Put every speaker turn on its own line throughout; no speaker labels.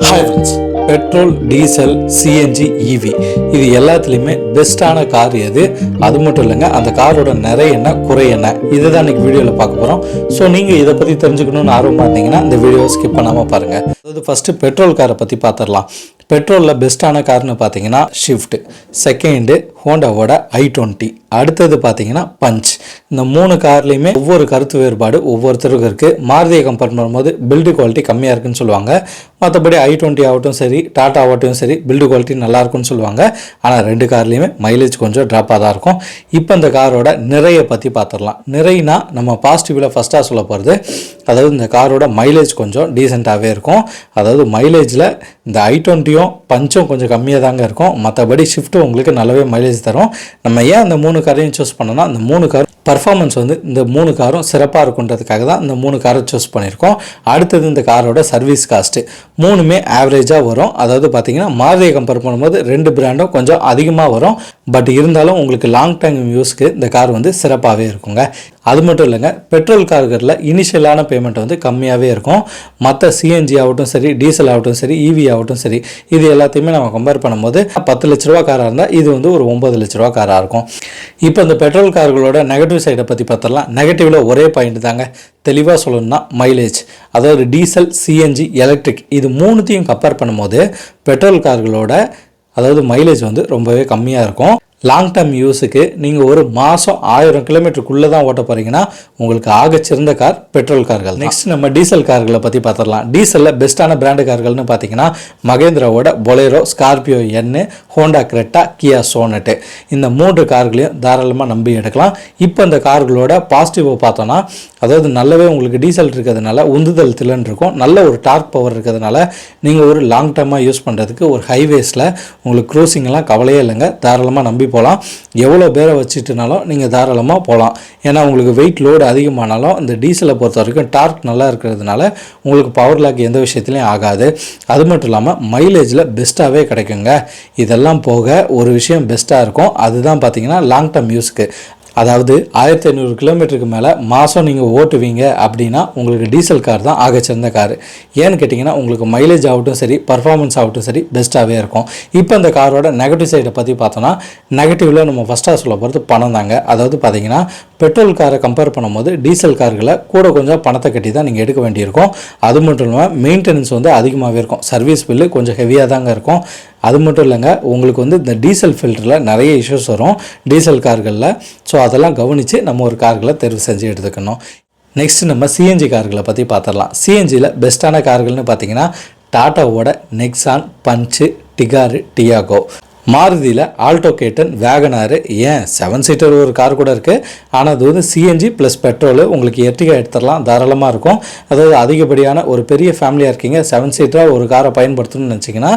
Hi friends, petrol, diesel, CNG, EV இது எல்லாத்துலேயுமே பெஸ்ட்டான கார் எது? அது மட்டும் இல்லைங்க, அந்த காரோட நிறை என்ன, குறை என்ன, இதை தான் இன்றைக்கி வீடியோவில் பார்க்க போகிறோம். ஸோ நீங்கள் இதை பற்றி தெரிஞ்சுக்கணுன்னு ஆர்வமாக இருந்தீங்கன்னா இந்த வீடியோவை ஸ்கிப் பண்ணாமல் பாருங்கள். அதாவது ஃபஸ்ட்டு பெட்ரோல் காரை பற்றி பார்த்துடலாம். பெட்ரோலில் பெஸ்ட்டான கார்னு பார்த்தீங்கன்னா ஷிஃப்ட், செகண்டு ஹோண்டாவோட i20, அடுத்தது பார்த்தீங்கன்னா பஞ்ச். இந்த மூணு கார்லேயுமே ஒவ்வொரு கருத்து வேறுபாடு ஒவ்வொருத்தருக்கும் இருக்குது. மாருதியை கம்பேர் பண்ணும்போது பில்டு குவாலிட்டி கம்மியாக இருக்குன்னு சொல்லுவாங்க. மற்றபடி i20 ஆகட்டும் சரி, டாட்டா ஆகட்டும் சரி, பில்டு குவாலிட்டி நல்லாயிருக்குன்னு சொல்லுவாங்க. ஆனால் ரெண்டு கார்லேயுமே மைலேஜ் கொஞ்சம் ட்ராப்பாக தான் இருக்கும். இப்போ இந்த காரோட நிறையை பற்றி பார்த்துடலாம். நிறைனா நம்ம பாசிட்டிவில் ஃபஸ்ட்டாக சொல்ல போகிறது, அதாவது இந்த காரோட மைலேஜ் கொஞ்சம் டீசெண்டாகவே இருக்கும். அதாவது மைலேஜில் இந்த i20யும் பஞ்சும் கொஞ்சம் கம்மியாக தாங்க இருக்கும். மற்றபடி ஷிஃப்ட்டும் உங்களுக்கு நல்லாவே மைலேஜ் தரும். நம்ம ஏன் அந்த மூணு காரையும் சூஸ் பண்ணோம்னா, அந்த மூணு கார் பர்ஃபார்மன்ஸ் வந்து இந்த மூணு காரும் சிறப்பாக இருக்குன்றதுக்காக தான் இந்த மூணு காரை சூஸ் பண்ணியிருக்கோம். அடுத்தது இந்த காரோட சர்வீஸ் காஸ்ட்டு மூணுமே ஆவரேஜாக வரும். அதாவது பார்த்தீங்கன்னா மாருதியை கம்பேர் பண்ணும்போது ரெண்டு பிராண்டும் கொஞ்சம் அதிகமாக வரும். பட் இருந்தாலும் உங்களுக்கு லாங் டைம் யூஸ்க்கு இந்த கார் வந்து சிறப்பாகவே இருக்குங்க. அது மட்டும் இல்லைங்க, பெட்ரோல் கார்களில் இனிஷியலான பேமெண்ட் வந்து கம்மியாகவே இருக்கும். மற்ற சிஎன்ஜி ஆகட்டும் சரி, டீசல் ஆகட்டும் சரி, இவி ஆகட்டும் சரி, இது எல்லாத்தையுமே நம்ம கம்பேர் பண்ணும்போது 10 லட்ச ரூபா காராக இருந்தால் இது வந்து ஒரு 9 லட்ச ரூபா காராக இருக்கும். இப்போ இந்த பெட்ரோல் கார்களோட நெகட்டிவ் சைடை பற்றி பார்த்தரலாம். நெகட்டிவில் ஒரே பாயிண்ட் தாங்க. தெளிவாக சொல்லணும்னா மைலேஜ், அதாவது டீசல், சிஎன்ஜி, எலக்ட்ரிக் இது மூணுத்தையும் கம்பேர் பண்ணும்போது பெட்ரோல் கார்களோட அதாவது மைலேஜ் வந்து ரொம்பவே கம்மியாக இருக்கும். லாங் டேர்ம் யூஸுக்கு நீங்கள் ஒரு மாதம் 1000 கிலோமீட்டருக்குள்ளே தான் ஓட்ட போகிறீங்கன்னா உங்களுக்கு ஆகச்சிறந்த கார் பெட்ரோல் கார்கள். நெக்ஸ்ட் நம்ம டீசல் கார்களை பற்றி பார்த்துடலாம். டீசலில் பெஸ்ட்டான பிராண்டு கார்கள்னு பார்த்தீங்கன்னா மகேந்திராவோட பொலேரோ, ஸ்கார்பியோ என்னு, ஹோண்டா கிரெட்டா, கியா சோனட்டு இந்த மூன்று கார்களையும் தாராளமாக நம்பி எடுக்கலாம். இப்போ இந்த கார்களோட பாசிட்டிவை பார்த்தோன்னா, அதாவது நல்லாவே உங்களுக்கு டீசல் இருக்கிறதுனால உந்துதல் திறன் இருக்கும், நல்ல ஒரு டார்க் பவர் இருக்கிறதுனால நீங்கள் ஒரு லாங் டேர்மாக யூஸ் பண்ணுறதுக்கு ஒரு ஹைவேஸில் உங்களுக்கு க்ரூசிங்கெல்லாம் கவலையே இல்லைங்க, தாராளமாக நம்பி போகலாம். எவ்வளோ பேரை வச்சுட்டுனாலும் நீங்கள் தாராளமாக போகலாம். ஏன்னா உங்களுக்கு வெயிட் லோடு அதிகமானாலும் இந்த டீசலை பொறுத்த வரைக்கும் டார்க் நல்லா இருக்கிறதுனால உங்களுக்கு பவர் லாக் எந்த விஷயத்துலையும் ஆகாது. அது மட்டும் இல்லாமல் மைலேஜில் பெஸ்ட்டாகவே கிடைக்குங்க. இதெல்லாம் போக ஒரு விஷயம் பெஸ்ட்டாக இருக்கும், அதுதான் பார்த்தீங்கன்னா லாங் டேர்ம் யூஸ்க்கு. அதாவது 1500 கிலோமீட்டருக்கு மேலே மாதம் நீங்கள் ஓட்டுவீங்க அப்படின்னா உங்களுக்கு டீசல் கார் தான் ஆகச்சிறந்த கார். ஏன்னு கேட்டிங்கன்னா உங்களுக்கு மைலேஜ் ஆகட்டும் சரி, பர்ஃபார்மன்ஸ் ஆகட்டும் சரி, பெஸ்ட்டாகவே இருக்கும். இப்போ இந்த காரோட நெகட்டிவ் சைடை பற்றி பார்த்தோன்னா, நெகட்டிவில் நம்ம ஃபஸ்ட்டாக சொல்ல போகிறது பணம் தாங்க. அதாவது பார்த்தீங்கன்னா பெட்ரோல் காரை கம்பேர் பண்ணும்போது டீசல் கார்களை கூட கொஞ்சம் பணத்தை கட்டி தான் நீங்கள் எடுக்க வேண்டியிருக்கும். அது மட்டும் இல்லாமல் மெயின்டெனன்ஸ் வந்து அதிகமாகவே இருக்கும். சர்வீஸ் பில்லு கொஞ்சம் ஹெவியாக தாங்க இருக்கும். அது மட்டும் இல்லைங்க, உங்களுக்கு வந்து இந்த டீசல் ஃபில்டரில் நிறைய இஷ்யூஸ் வரும் டீசல் கார்களில். ஸோ அதெல்லாம் கவனித்து நம்ம ஒரு கார்களை தேர்வு செஞ்சு எடுத்துக்கணும். நெக்ஸ்ட் நம்ம சிஎன்ஜி கார்களை பற்றி பார்த்துடலாம். சிஎன்ஜியில் பெஸ்ட்டான கார்கள்னு பார்த்தீங்கன்னா டாட்டாவோட நெக்ஸான், பஞ்சு, டிகாரு, டியாகோ. மாருதியில் ஆல்டோ கேட்டன், வேகனாரு, ஏன் 7 சீட்டர் ஒரு கார் கூட இருக்குது. ஆனால் அது வந்து சிஎன்ஜி ப்ளஸ் பெட்ரோலு, உங்களுக்கு எர்டிகா எடுத்துடலாம், தாராளமாக இருக்கும். அதாவது அதிகப்படியான ஒரு பெரிய ஃபேமிலியாக இருக்கீங்க, 7 சீட்டராக ஒரு காரை பயன்படுத்தணும்னு நினச்சிங்கன்னா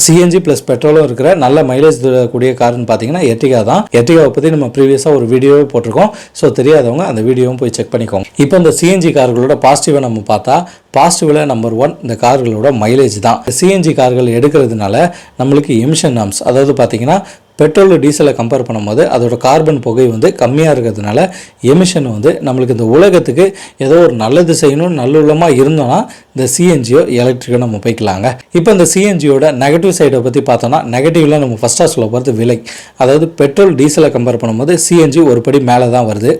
சிஎன்ஜி ப்ளஸ் பெட்ரோலும் இருக்கிற நல்ல மைலேஜ் தரக்கூடிய கார்னு பார்த்தீங்கன்னா எர்டிகா தான். எர்டிகாவை பற்றி நம்ம ப்ரீவியஸாக ஒரு வீடியோவே போட்டிருக்கோம். ஸோ தெரியாதவங்க அந்த வீடியோவும் போய் செக் பண்ணிக்கோங்க. இப்போ இந்த சிஎன்ஜி கார்களோட பாசிட்டிவை நம்ம பார்த்தா, பாசிட்டிவில் நம்பர் 1 இந்த கார்களோட மைலேஜ் தான். சிஎன்ஜி கார்கள் எடுக்கிறதுனால நம்மளுக்கு எமிஷன் நார்ம்ஸ், அதாவது பார்த்தீங்கன்னா பெட்ரோல் டீசலை கம்பேர் பண்ணும்போது அதோட கார்பன் புகை வந்து கம்மியாக இருக்கிறதுனால எமிஷன் வந்து நம்மளுக்கு இந்த உலகத்துக்கு ஏதோ ஒரு நல்லது செய்யணும்னு நல்லுள்ளமாக இருந்தோன்னா இந்த சிஎன்ஜியோ எலக்ட்ரிக்கோ நம்ம போய்க்கலாங்க. இப்போ இந்த சிஎன்ஜியோட நெகட்டிவ் சைடை பற்றி பார்த்தோன்னா, நெகட்டிவ்ல நம்ம ஃபஸ்ட்டாக சொல்ல போகிறது விலை. அதாவது பெட்ரோல் டீசலை கம்பேர் பண்ணும்போது சிஎன்ஜி ஒரு படி மேலே தான் வருது.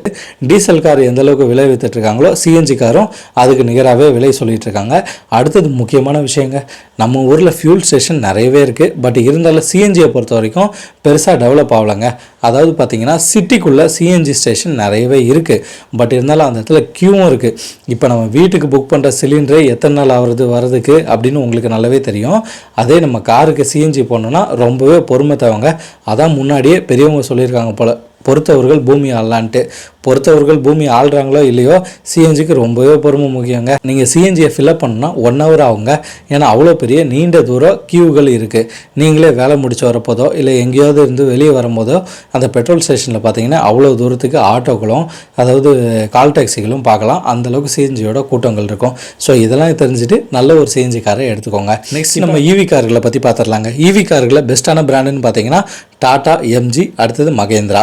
டீசல் கார் எந்த அளவுக்கு விலை வித்துட்டு இருக்காங்களோ சிஎன்ஜி காரும் அதுக்கு நிகராகவே விலை சொல்லிட்டு இருக்காங்க. அடுத்தது முக்கியமான விஷயங்க, நம்ம ஊரில் ஃபியூல் ஸ்டேஷன் நிறையவே இருக்குது. பட் இருந்தாலும் சிஎன்ஜியை பொறுத்த வரைக்கும் பெருசாக டெவலப் ஆகலைங்க. அதாவது பார்த்தீங்கன்னா சிட்டிக்குள்ளே சிஎன்ஜி ஸ்டேஷன் நிறையவே இருக்குது. பட் இருந்தாலும் அந்த இடத்துல க்யூவும் இருக்குது. இப்போ நம்ம வீட்டுக்கு புக் பண்ணுற சிலிண்டரே எத்தனை நாள் வரதுக்கு அப்படின்னு உங்களுக்கு நல்லாவே தெரியும். அதே நம்ம காருக்கு சிஎன்ஜி போனோன்னா ரொம்பவே பொறுமை தேவைங்க. அதான் முன்னாடியே பெரியவங்க சொல்லியிருக்காங்க போல், பொறுத்தவர்கள் பூமி ஆளலான்ட்டு. பொறுத்தவர்கள் பூமி ஆள்றாங்களோ இல்லையோ சிஎன்ஜிக்கு ரொம்பவே பொறுமை முக்கியங்க. நீங்கள் சிஎன்ஜியை ஃபில்அப் பண்ணணும்னா 1 hour ஆகுங்க. ஏன்னா அவ்வளோ பெரிய நீண்ட தூரம் கியூகள் இருக்குது. நீங்களே வேலை முடிச்சு வரப்போதோ இல்லை எங்கேயாவது இருந்து வெளியே வரும்போதோ அந்த பெட்ரோல் ஸ்டேஷனில் பார்த்தீங்கன்னா அவ்வளோ தூரத்துக்கு ஆட்டோக்களும் அதாவது கால் டாக்ஸிகளும் பார்க்கலாம். அந்தளவுக்கு சிஎன்ஜியோட கூட்டங்கள் இருக்கும். ஸோ இதெல்லாம் தெரிஞ்சுட்டு நல்ல ஒரு சிஎன்ஜி காரை எடுத்துக்கோங்க. நெக்ஸ்ட் நம்ம இவி கார்களை பற்றி பார்த்துடலாங்க. இவி கார்களை பெஸ்ட்டான பிராண்டுன்னு பார்த்தீங்கன்னா டாடா, எம்ஜி, அடுத்தது மகேந்திரா.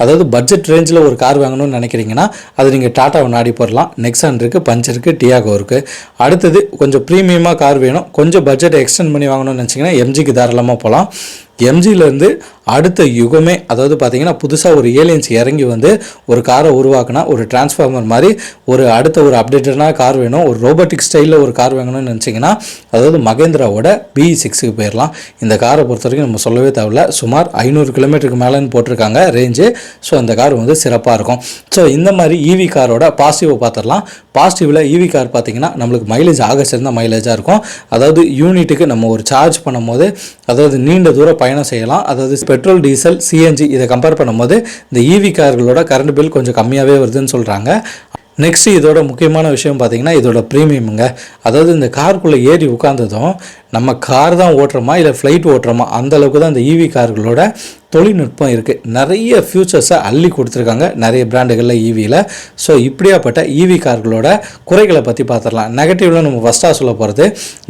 அதாவது பட்ஜெட் ரேஞ்சில் ஒரு கார் வாங்கணும்னு நினைக்கிறீங்கன்னா அது நீங்கள் டாட்டாவை நாடி போடலாம். நெக்ஸான் இருக்குது, பஞ்ச் இருக்குது, டியாகோ இருக்குது. அடுத்தது கொஞ்சம் ப்ரீமியமாக கார் வேணும், கொஞ்சம் பட்ஜெட்டை எக்ஸ்டெண்ட் பண்ணி வாங்கணும்னு நினச்சிங்கன்னா எம்ஜிக்கு தாராளமாக போகலாம். எம்ஜியிலேருந்து அடுத்த யுகமே, அதாவது பார்த்தீங்கன்னா புதுசாக ஒரு ஏலியன்ஸ் இறங்கி வந்து ஒரு காரை உருவாக்குனா ஒரு டிரான்ஸ்ஃபார்மர் மாதிரி அடுத்த ஒரு அப்டேட்டடான கார் வேணும், ஒரு ரோபோட்டிக் ஸ்டைலில் ஒரு கார் வாங்கணும்னு நினச்சிங்கன்னா அதாவது மகேந்திராவோட BE6க்கு போயிடலாம். இந்த காரை பொறுத்த வரைக்கும் நம்ம சொல்லவே தேவையில்ல, சுமார் 500 கிலோமீட்டருக்கு மேலேன்னு போட்டிருக்காங்க ரேஞ்சு. ஸோ அந்த கார் வந்து சிறப்பாக இருக்கும். ஸோ இந்த மாதிரி EV காரோட பாசிட்டிவை பார்த்துடலாம். பாசிட்டிவில் EV கார் பார்த்தீங்கன்னா நம்மளுக்கு மைலேஜ் ஆக சிறந்த மைலேஜாக இருக்கும். அதாவது யூனிட்டுக்கு நம்ம ஒரு சார்ஜ் பண்ணும்போது அதாவது நீண்ட தூரம் பயணம் செய்யலாம். அதாவது பெட்ரோல், டீசல், CNG இதை கம்பேர் பண்ணும்போது இந்த EV கார்களோட கரண்ட் பில் கொஞ்சம் கம்மியாகவே வருதுன்னு சொல்கிறாங்க. நெக்ஸ்ட்டு இதோட முக்கியமான விஷயம் பார்த்தீங்கன்னா இதோட ப்ரீமியமுங்க. அதாவது இந்த காருக்குள்ளே ஏறி உட்கார்ந்ததும் நம்ம கார் தான் ஓட்டுறோமா இல்லை ஃப்ளைட் ஓட்டுறோமா அந்தளவுக்கு தான் இந்த EV கார்களோட தொழில்நுட்பம் இருக்குது. நிறைய ஃபியூச்சர்ஸை அள்ளி கொடுத்துருக்காங்க நிறைய பிராண்டுகளில் EVயில். ஸோ இப்படியாப்பட்ட EV கார்களோட குறைகளை பற்றி பார்த்துடலாம். நெகட்டிவில் நம்ம ஃபஸ்ட்டாக சொல்ல போகிறது,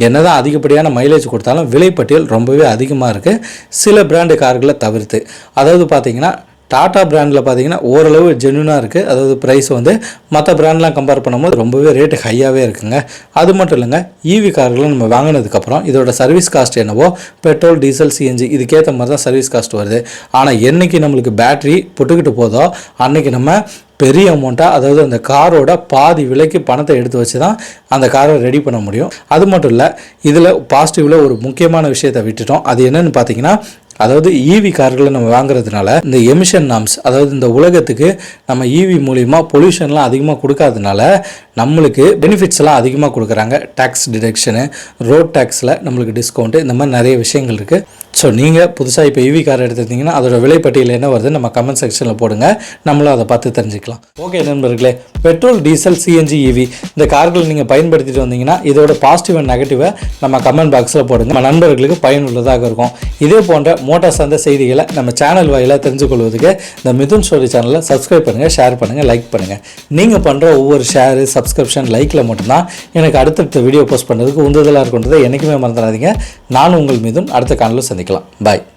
என்ன தான் அதிகப்படியான மைலேஜ் கொடுத்தாலும் விலைப்பட்டியல் ரொம்பவே அதிகமாக இருக்குது சில பிராண்டு கார்களை தவிர்த்து. அதாவது பார்த்திங்கன்னா டாடா பிராண்டில் பார்த்தீங்கன்னா ஓரளவு ஜென்யூனாக இருக்குது. அதாவது ப்ரைஸ் வந்து மற்ற பிராண்ட்லாம் கம்பேர் பண்ணும்போது ரொம்பவே ரேட்டு ஹையாகவே இருக்குங்க. அது மட்டும் இல்லைங்க, EV கார்களை நம்ம வாங்கினதுக்கப்புறம் இதோட சர்வீஸ் காஸ்ட் என்னவோ பெட்ரோல், டீசல், CNG இதுக்கேற்ற மாதிரி தான் சர்வீஸ் காஸ்ட் வருது. ஆனால் என்றைக்கு நம்மளுக்கு பேட்ரி புட்டுக்கிட்டு போதோ அன்றைக்கி நம்ம பெரிய அமௌண்ட்டாக, அதாவது அந்த காரோட பாதி விலைக்கு பணத்தை எடுத்து வச்சு தான் அந்த காரை ரெடி பண்ண முடியும். அது மட்டும் இல்லை, இதில் பாசிட்டிவில் ஒரு முக்கியமான விஷயத்தை விட்டுட்டோம். அது என்னென்னு பார்த்தீங்கன்னா, அதாவது EV கார்களை நம்ம வாங்குறதுனால இந்த எமிஷன் நார்ம்ஸ், அதாவது இந்த உலகத்துக்கு நம்ம EV மூலிமா பொல்யூஷன்லாம் அதிகமாக கொடுக்காதனால நம்மளுக்கு பெனிஃபிட்ஸ்லாம் அதிகமாக கொடுக்குறாங்க. டேக்ஸ் டிடக்ஷனு, ரோட் டேக்ஸில் நம்மளுக்கு டிஸ்கவுண்ட்டு, இந்த மாதிரி நிறைய விஷயங்கள் இருக்குது. ஸோ நீங்கள் புதுசாக இப்போ EV கார் எடுத்துருந்தீங்கன்னா அதோட விலைப்பட்டியல் என்ன வருது நம்ம கமெண்ட் செக்ஷனில் போடுங்க, நம்மளும் அதை பார்த்து தெரிஞ்சுக்கலாம். ஓகே நண்பர்களே, பெட்ரோல், டீசல், CNG, EV இந்த கார்களை நீங்கள் பயன்படுத்திட்டு வந்தீங்கன்னா இதோட பாசிட்டிவ் அண்ட் நெகட்டிவை நம்ம கமெண்ட் பாக்ஸில் போடுங்க. நம்ம நண்பர்களுக்கு பயனுள்ளதாக இருக்கும். இதே போன்ற மோட்டார் சார்ந்த செய்திகளை நம்ம சேனல் வாயிலாக தெரிஞ்சுக்கொள்வதுக்கு இந்த மிதுன் ஸ்டோரி சேனலை சப்ஸ்கிரைப் பண்ணுங்கள், ஷேர் பண்ணுங்கள், லைக் பண்ணுங்கள். நீங்கள் பண்ணுற ஒவ்வொரு ஷேரு, சப்ஸ்கிரிப்ஷன், லைக்கில் மட்டும்தான் எனக்கு அடுத்தடுத்த வீடியோ போஸ்ட் பண்ணுறதுக்கு உந்துதலாக இருக்குன்றதை என்றைக்குமே மறந்துடாதீங்க. நானும் உங்கள் மிதுன் அடுத்த காணொளியில் சந்திக்கலாம். பாய்.